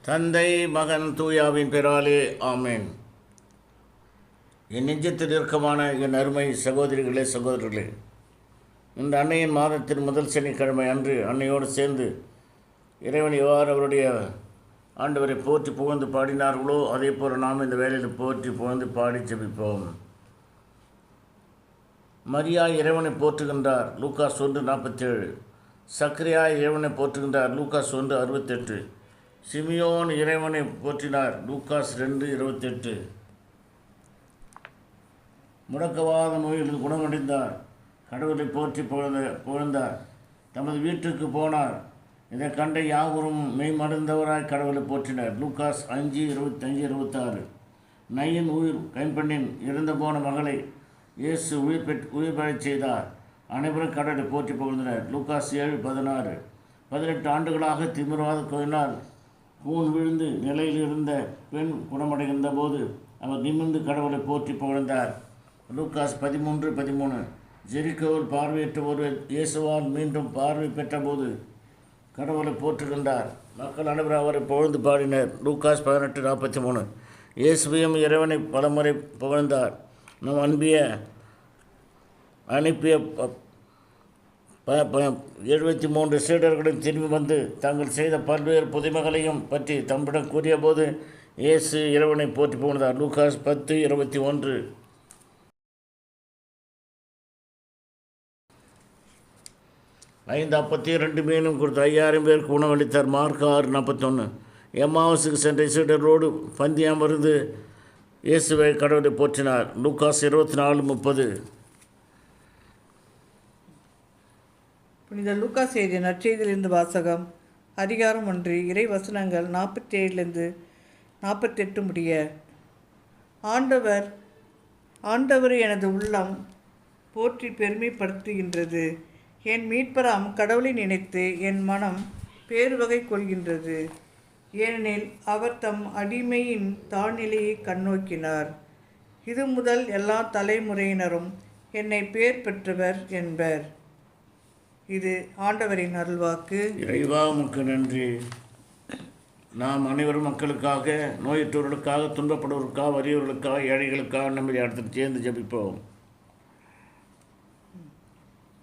தந்தை மகன் தூயாவின் பெயராலே ஆமேன். என் நெஞ்சத்தில் இறுக்கமான என் அருமை சகோதரிகளே சகோதரர்களே, இந்த அன்னையின் மாதத்தின் முதல் சனிக்கிழமை அன்று அன்னையோடு சேர்ந்து இறைவன் எவ்வாறு அவருடைய ஆண்டவரை போற்றி புகழ்ந்து பாடினார்களோ அதே போல் நாம் இந்த வேலையில் போற்றி புகழ்ந்து பாடி ஜெபிப்போம். மரியா இறைவனை போற்றுகின்றார், லூக்காஸ் 1:47. சக்கரியா இறைவனை போற்றுகின்றார், லூக்காஸ் 1:68. சிமியோன் இறைவனை போற்றினார், லூக்காஸ் 2:28. முடக்கவாத நோயில் குணமடைந்தார், கடவுளை போற்றி புகழ்ந்தார். தமது வீட்டுக்கு போனார், இதை கண்ட யாவரும் மெய்மறந்தவராய் கடவுளை போற்றினார், லூக்காஸ் 5:25-26. நையின் உயிர் கைம்பெண்ணின் இறந்து போன மகளை இயேசு உயிர் பெறச் செய்தார், அனைவரும் கடவுளை போற்றி புகழ்ந்தனர், லூக்காஸ் 7:16. 18 ஆண்டுகளாக திமிர்வாத கோயினால் கூன் விழுந்து நிலையில் இருந்த பெண் குணமடைந்த போது அவர் நிமிர்ந்து கடவுளை போற்றி புகழ்ந்தார், லூக்காஸ் 13:13. ஜெரிக்கோவில் பார்வையற்ற ஒருவர் இயேசுவால் மீண்டும் பார்வை பெற்றபோது கடவுளை போற்றுகின்றார், மக்கள் அனைவரும் அவரை புகழ்ந்து பாடினர், லூக்காஸ் 18:43. இயேசுவையும் இறைவனை பலமுறை புகழ்ந்தார். நம் அனுப்பிய 73 சீடர்களும் திரும்பி வந்து தாங்கள் செய்த பல்வேறு புதுமைகளையும் பற்றி தம்மிடம் கூறிய போது இயேசு இறைவனை போற்றி புகழ்ந்தார், லூக்காஸ் 10:21. ஐந்து அப்பத்தி 2 மீனும் கொடுத்து 5000 பேருக்கு உணவளித்தார், மார்க் 6:41. எம்மாவுசுக்கு சென்ற சீடரோடு பந்தி அமர்ந்து இயேசுவை கடவுளை போற்றினார், லூக்காஸ் 24:30. புனித லூக்காஸ் எழுதிய நற்செய்தியிலிருந்து வாசகம். அதிகாரம் 1. இறை வசனங்கள் 47-48 முடிய. ஆண்டவர் எனது உள்ளம் போற்றி பெருமைப்படுத்துகின்றது. என் மீட்பராம் கடவுளை நினைத்து என் மனம் பேருவகை கொள்கின்றது. ஏனெனில் அவர் தம் அடிமையின் தாழ்நிலையை கண்ணோக்கினார். இது முதல் எல்லா தலைமுறையினரும் என்னை பேர் பெற்றவர் என்பர். இது ஆண்டவரின் அருள்வாக்கு. இறைவா உமக்கு நன்றி. நாம் அனைவரும் மக்களுக்காக, நோயற்றோர்களுக்காக, துன்பப்படுவதற்காக, வறியவர்களுக்காக, ஏழைகளுக்காக நம்மை அடுத்து சேர்ந்து ஜெபிப்போம்.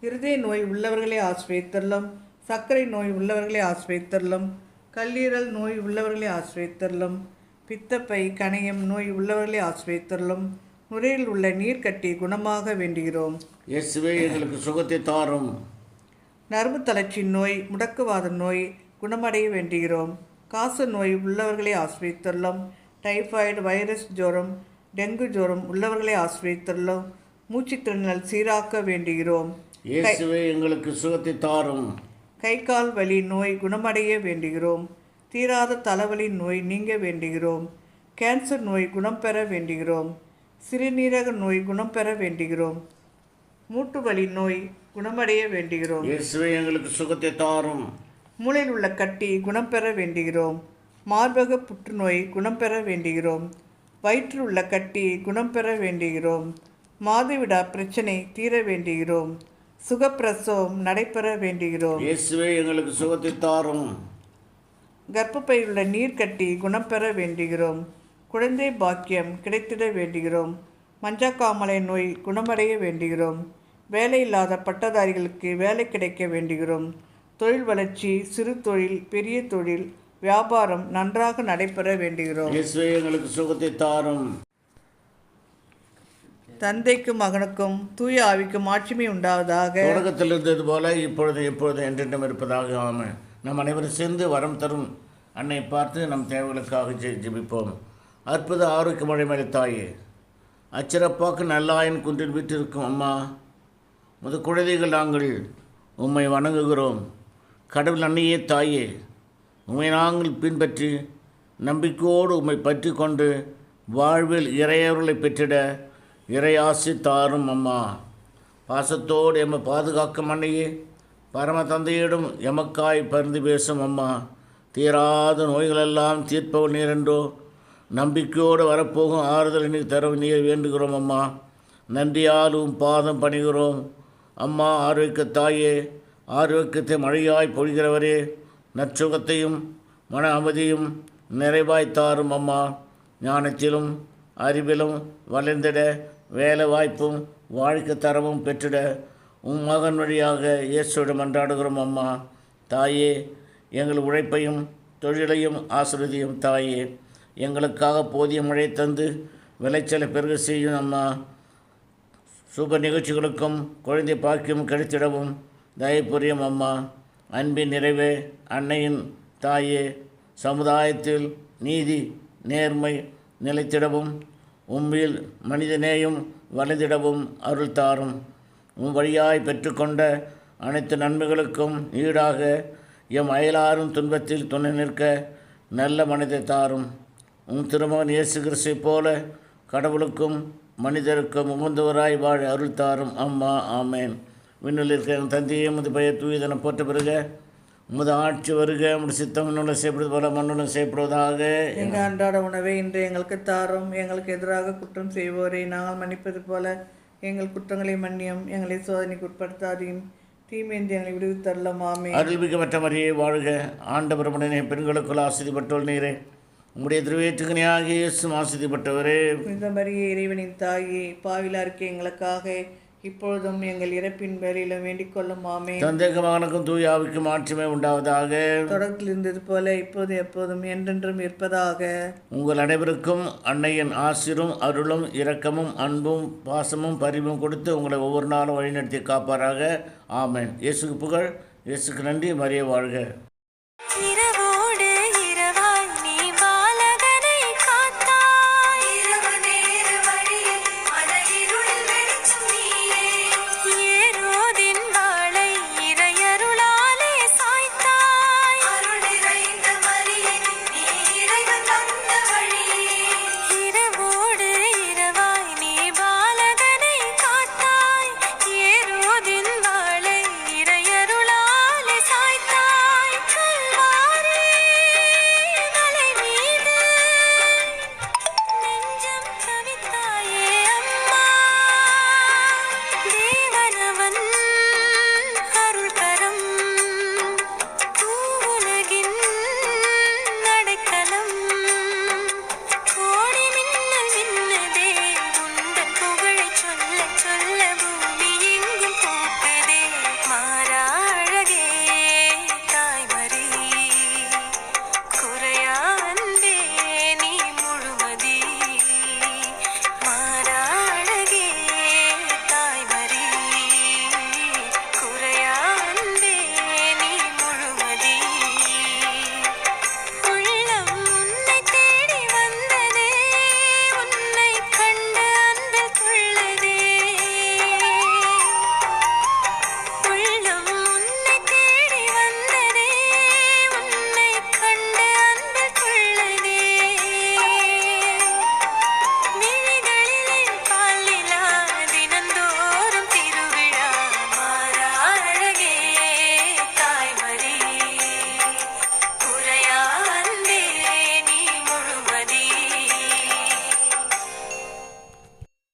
இருதய நோய் உள்ளவர்களே ஆசிரியத்தரலும், சர்க்கரை நோய் உள்ளவர்களே ஆசிரியத்தரலும், கல்லீரல் நோய் உள்ளவர்களே ஆசிரியத்தரலும், பித்தப்பை கணையம் நோய் உள்ளவர்களே ஆசிரியத்தரலும், நுரையில் உள்ள நீர் கட்டி குணமாக வேண்டுகிறோம். இயேசுவே எங்களுக்கு சுகத்தை தாரும். நரம்பு தளர்ச்சி நோய், முடக்குவாத நோய் குணமடைய வேண்டுகிறோம். காச நோய் உள்ளவர்களே ஆசிரியத்தரலும், டைஃபாய்டு வைரஸ் ஜுரம், டெங்கு ஜுரம் உள்ளவர்களே ஆசிரியத்தரலும், மூச்சுத்திறனல் சீராக்க வேண்டுகிறோம். இயேசுவே எங்களுக்கு சுகத்தை தாரும். கை கால் வலி நோய் குணமடைய வேண்டுகிறோம். தீராத தலைவலி நோய் நீங்க வேண்டுகிறோம். கேன்சர் நோய் குணம் பெற வேண்டுகிறோம். சிறுநீரக நோய் குணம் பெற வேண்டுகிறோம். மூட்டு வலி நோய் குணமடைய வேண்டுகிறோம். இயேசுவே எங்களுக்கு சுகத்தை தாரும். மூளையில் உள்ள கட்டி குணம் பெற வேண்டுகிறோம். மார்பக புற்றுநோய் குணம் பெற வேண்டுகிறோம். வயிற்றில் உள்ள கட்டி குணம் பெற வேண்டுகிறோம். மாதவிடா பிரச்சனை தீர வேண்டுகிறோம். சுகப்பிரசவம் நடைபெற வேண்டுகிறோம். இயேசுவே எங்களுக்கு சுகத்தை தாரும். கர்ப்பப்பையில் உள்ள நீர் கட்டி குணம் பெற வேண்டுகிறோம். குழந்தை பாக்கியம் கிடைத்திட வேண்டுகிறோம். மஞ்சக்காமலை நோய் குணமடைய வேண்டுகிறோம். வேலை இல்லாத பட்டதாரிகளுக்கு வேலை கிடைக்க வேண்டுகிறோம். தொழில் வளர்ச்சி, சிறு தொழில், பெரிய தொழில், வியாபாரம் நன்றாக நடைபெற வேண்டுகிறோம். இயேசுவே எங்களுக்கு சுகத்தை தாரும். தந்தைக்கும் மகனுக்கும் தூய ஆவிக்கும் ஆட்சிமை உண்டாவதாக. தொடக்கத்தில் இருந்தது போல இப்பொழுது என்றென்றும் இருப்பதாக. ஆமென். நம் அனைவரும் சேர்ந்து வரம் தரும் அன்னை பார்த்து நம் தேவைகளுக்காக ஜெபிப்போம். அற்புத ஆரோக்கிய மழைமலை தாயே, அச்சிறப்பாக்கு நல்லாயன் குன்றில் வீட்டிருக்கும் அம்மா, முது குழந்தைகள் நாங்கள் உம்மை வணங்குகிறோம். கடவுள் அன்னையே தாயே, உம்மை நாங்கள் பின்பற்றி நம்பிக்கையோடு உம்மை பற்றி கொண்டு வாழ்வில் இறையவர்களை பெற்றிட இறையாசி தாரும் அம்மா. பாசத்தோடு எம்மை பாதுகாக்கும் அன்னையே, பரம தந்தையிடம் எமக்காய் பரிந்து பேசும் அம்மா, தீராத நோய்களெல்லாம் தீர்ப்பவள் நீரென்றோ, நம்பிக்கையோடு வரப்போகும் ஆறுதல் நீர் தர நீர் வேண்டுகிறோம் அம்மா. நன்றியாலும் பாதம் பணிகிறோம் அம்மா. ஆரோக்கிய தாயே, ஆரோக்கியத்தை மழையாய் பொழிகிறவரே, நற்சுகத்தையும் மன அமைதியும் நிறைவாய் தாரும் அம்மா. ஞானத்திலும் அறிவிலும் வளர்ந்திட வேலை வாய்ப்பும் வாழ்க்கை தரமும் பெற்றிட உம் மகன் வழியாக இயேசுவிடம் மன்றாடுகிறோம் அம்மா. தாயே, எங்கள் உழைப்பையும் தொழிலையும் ஆசீர்வதியும் தாயே. எங்களுக்காக போதிய மழை தந்து விளைச்சலை பெருக செய்யும் அம்மா. சுப நிகழ்ச்சிகளுக்கும் குழந்தை பாக்கியம் கிடைத்திடவும் தயவு புரியும் அம்மா. அன்பின் நிறைவே அன்னையின் தாயே, சமுதாயத்தில் நீதி நேர்மை நிலைத்திடவும் உம்மில் மனிதநேயம் வளர்ந்திடவும் அருள் தாரும். உம் வழியாய் பெற்றுக்கொண்ட அனைத்து நன்மைகளுக்கும் ஈடாக எம் அயலாரும் துன்பத்தில் துணை நிற்க நல்ல மனதை தாரும். உம் திருமகன் இயேசு கிறிஸ்துவை போல கடவுளுக்கும் மனிதருக்கும் உகந்தவராய் வாழ அருள் தாரும் அம்மா. ஆமேன். விண்ணில் இருக்கிற என் தந்தையே, உமது பெயர் தூயதென போற்ற பிறக உமது ஆட்சி வருக. உமது சித்தம் விண்ணுள்ள செய்யப்படுவது போல மண்ணுடன் செய்யப்படுவதாக. எங்கள் அன்றாட உணவை இன்று எங்களுக்கு தாரும். எங்களுக்கு எதிராக குற்றம் செய்வோரை நாங்கள் மன்னிப்பது போல எங்கள் குற்றங்களை மன்னியும். எங்களை சோதனைக்கு உட்படுத்தாதையும் தீமையின்றி எங்களை விடுவித்தரலாம். ஆமென். அருள்மிக்க மரியே வாழ்க. ஆண்டவர் உடனே பெண்களுக்குள் ஆசீர்வதிக்கப்பட்டவள் நீரே. உம்முடைய திருவேற்றுக்கனியாகிய இயேசுவும் ஆசீர்வதிக்கப்பட்டவரே. புனித மரியே, இறைவனின் தாயே, பாவிலாருக்கு எங்களுக்காக இப்பொழுதும் எங்கள் இறப்பின் வேலையிலும் வேண்டிக் கொள்ளும். ஆமென். தந்தைக்கு மகனுக்கும் தூய ஆவிக்கும் ஆட்சிமை உண்டாவதாக. தொடக்கத்தில் இருந்தது போல இப்போது எப்போதும் என்றென்றும் இருப்பதாக. உங்கள் அனைவருக்கும் அன்னையின் ஆசிரும் அருளும் இரக்கமும் அன்பும் பாசமும் பரிவும் கொடுத்து உங்களை ஒவ்வொரு நாளும் வழிநடத்தி காப்பாராக. ஆமென். இயேசுக்கு புகழ். இயேசுக்கு நன்றி. மரியே வாழ்க.